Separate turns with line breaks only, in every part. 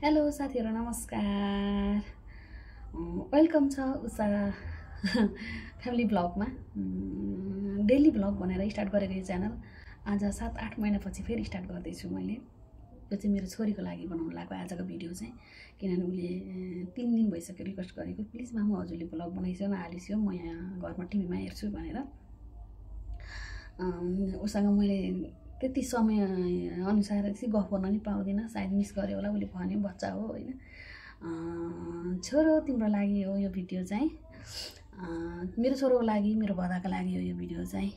Hello साथीहरु नमस्कार। Welcome छ उषा फ्यामिली ब्लगमा। डेली ब्लग भनेर स्टार्ट गरेको यो च्यानल आज 7-8 महिनापछि फेरि स्टार्ट गर्दैछु मैले। यो चाहिँ मेरो छोरीको लागि बनाउन लागेको आजको भिडियो चाहिँ, किनभने उसले 3 दिन भइसक्यो रिक्वेस्ट गरेको, प्लिज मामु हजुरले ब्लग बनाइसो नहालिसो, म यहाँ घरमा टिभीमा हेर्छु भनेर। उसँग मैले त्यति समय अनुसार चाहिँ गफ गर्न नि पाउँदिनँ, सायद मिस गरे होला, उसले भन्यो बच्चा हो होइन। छोरो तिम्रो लागि हो यो भिडियो चाहिँ, मेरो छोरोको लागि, मेरो भदाको लागि हो यो भिडियो चाहिँ।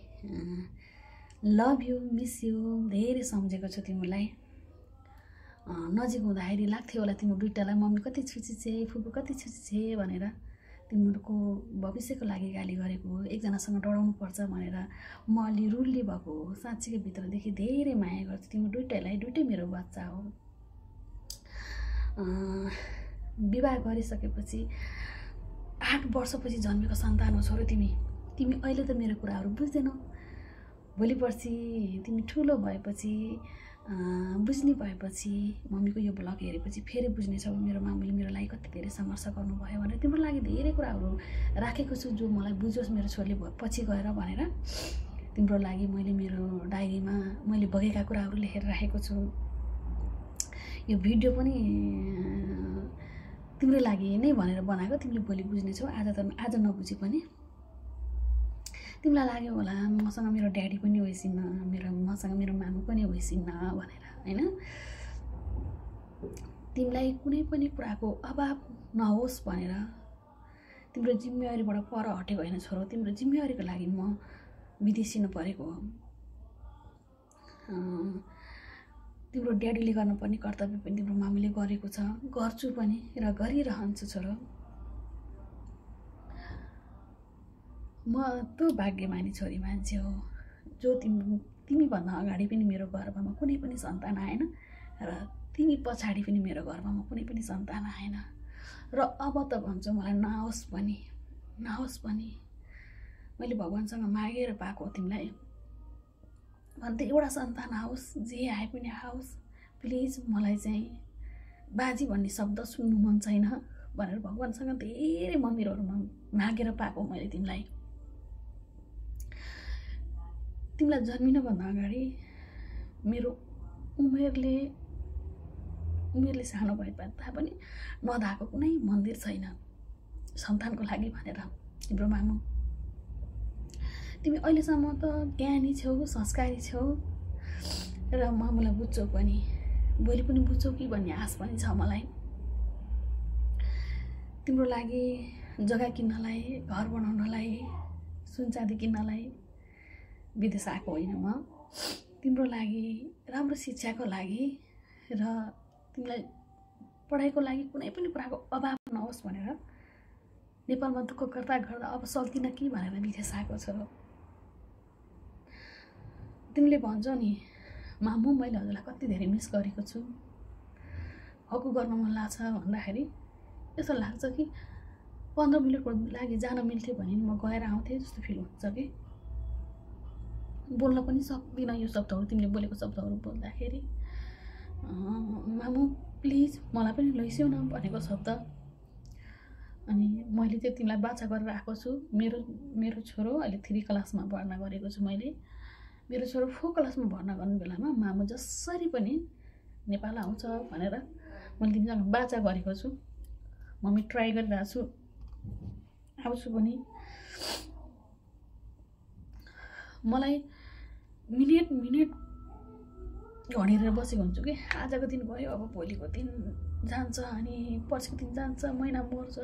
लभ यु, मिस यु, धेरै सम्झेको छु तिमीलाई। नजिक हुँदाखेरि लाग्थ्यो होला तिम्रो दुइटालाई मम्मी कति छुची छे, फुपू कति छुची छे भनेर। तिमीहरूको भविष्यको लागि गाली गरेको हो, एकजनासँग डराउनु पर्छ भनेर म अलि रुल्ली भएको हो। साँच्चीकै भित्रदेखि धेरै माया गर्छु तिम्रो दुइटैलाई, दुइटै मेरो बच्चा हो। विवाह गरिसकेपछि 8 वर्षपछि जन्मेको सन्तान हो छोरो तिमी। तिमी अहिले त मेरो कुराहरू बुझ्दैनौ, भोलि पर्सि तिमी ठुलो भएपछि बुझ्ने भएपछि मम्मीको यो ब्लग हेरेपछि फेरि बुझ्नेछौ मेरो मामुले मेरो लागि कति धेरै सङ्घर्ष गर्नुभयो भनेर। तिम्रो लागि धेरै कुराहरू राखेको छु जो मलाई बुझोस् मेरो छोरीले पछि गएर भनेर। तिम्रो लागि मैले मेरो डायरीमा मैले बगेका कुराहरू लेखेर राखेको छु। यो भिडियो पनि तिम्रो लागि नै भनेर बनाएको, तिमीले भोलि बुझ्नेछौ। आज नबुझे पनि तिमीलाई लाग्यो होला मसँग मेरो ड्याडी पनि होइसिन्न, मसँग मेरो मामु पनि होइसिन्न भनेर हैन। तिमीलाई कुनै पनि कुराको अभाव नहोस् भनेर तिम्रो जिम्मेवारीबाट पर हटेको होइन छोरो। तिम्रो जिम्मेवारीको लागि म विदेशिनु परेको हो। तिम्रो ड्याडीले गर्नुपर्ने कर्तव्य पनि तिम्रो मामुले गरेको छ, गर्छु पनि र गरिरहन्छु छोरो। म त्यो भाग्यमानी छोरी मान्छे हो जो तिमी भन्दा अगाडि पनि मेरो गर्भमा कुनै पनि सन्तान आएन र तिमी पछाडि पनि मेरो गर्भमा कुनै पनि सन्तान आएन। र अब त भन्छु मलाई नहोस् पनि मैले भगवानसँग मागेर पाएको तिमीलाई भन्दै एउटा सन्तान आओस्, जे आए पनि आओस्, प्लिज मलाई चाहिँ बाजी भन्ने शब्द सुन्नु मन छैन भनेर भगवानसँग धेरै मन्दिरहरूमा मागेर पाएको मैले तिमीलाई। तिमीलाई जन्मिनुभन्दा अगाडि मेरो उमेरले सानो भए तापनि नधाएको कुनै मन्दिर छैन सन्तानको लागि भनेर। तिम्रो मामु तिमी अहिलेसम्म त ज्ञानी छौ, संस्कारी छौ र मामुलाई बुझ्छौ पनि, भोलि पनि बुझ्छौ कि भन्ने आश पनि छ मलाई। तिम्रो लागि जग्गा किन्नलाई, घर बनाउनलाई, सुनचाँदी किन्नलाई विदेश आएको होइन म। तिम्रो लागि राम्रो शिक्षाको लागि र तिमीलाई पढाइको लागि कुनै पनि कुराको अभाव नहोस् भनेर नेपालमा दुःख गर्दा अब सक्दिनँ कि भनेर विदेश आएको छ। तिमीले भन्छौ नि मामु मैले हजुरलाई कति धेरै मिस गरेको छु, हकु गर्न मन लाग्छ भन्दाखेरि यस्तो लाग्छ कि 15 मिनटको लागि जान मिल्थ्यो भने म गएर आउँथेँ जस्तो फिल हुन्छ कि। बोल्न पनि सक्दिनँ यो शब्दहरू, तिमीले बोलेको शब्दहरू बोल्दाखेरि। मामु प्लिज मलाई पनि लैस्यौ न भनेको शब्द। अनि मैले चाहिँ तिमीलाई बाचा गरेर आएको छु। मेरो छोरो अहिले 3 क्लासमा भर्ना गरेको छु मैले। मेरो छोरो 4 क्लासमा भर्ना गर्ने बेलामा मामु जसरी पनि नेपाल आउँछ भनेर मैले तिमीसँग बाचा गरेको छु। मम्मी ट्राई गरिरहेको छु, आउँछु पनि। मलाई मिनेट घडेर बसेको हुन्छु कि आजको दिन भयो, अब भोलिको दिन जान्छ, अनि पर्सिको दिन जान्छ, महिना मर्छ,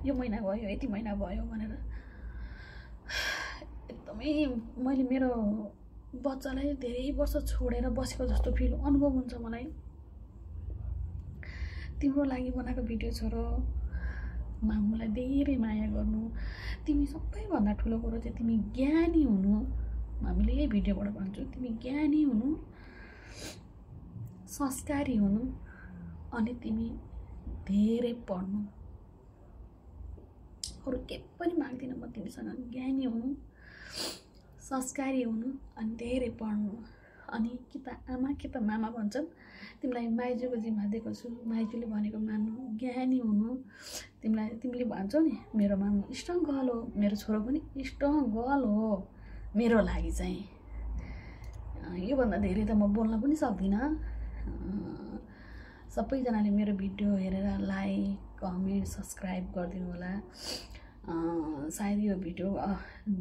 यो महिना भयो, यति महिना भयो भनेर। एकदमै मैले मेरो बच्चालाई धेरै वर्ष छोडेर बसेको जस्तो फिल अनुभव हुन्छ मलाई। तिम्रो लागि बनाएको भिडियो छोरो। मामुलाई धेरै माया गर्नु। तिमी सबैभन्दा ठुलो कुरो चाहिँ तिमी ज्ञानी हुनु। हामीले यही भिडियोबाट भन्छौँ, तिमी ज्ञानी हुनु, संस्कारी हुनु, अनि तिमी धेरै पढ्नु। अरू के पनि माग्दिनँ म तिमीसँग। ज्ञानी हुनु, संस्कारी हुनु, अनि धेरै पढ्नु, अनि कि त आमा कि त मामा भन्छन्। तिमीलाई माइजूको जिम्मा दिएको छु, माइजूले भनेको मान्नु, ज्ञानी हुनु। तिमीले भन्छौ नि मेरो मामु स्ट्रङ गर्ल हो, मेरो छोरो पनि स्ट्रङ गर्ल हो मेरो लागि चाहिँ। योभन्दा धेरै त म बोल्न पनि सक्दिनँ। सबैजनाले मेरो भिडियो हेरेर लाइक कमेन्ट सब्सक्राइब गरिदिनु होला। सायद यो भिडियो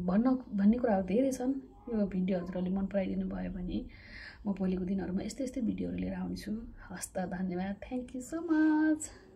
भन्ने कुराहरू धेरै छन्। यो भिडियो हजुरहरूले मन पराइदिनु भयो भने म भोलिको दिनहरूमा यस्तै भिडियोहरू लिएर आउँछु। हस्त धन्यवाद, थ्याङ्क यू सो मच।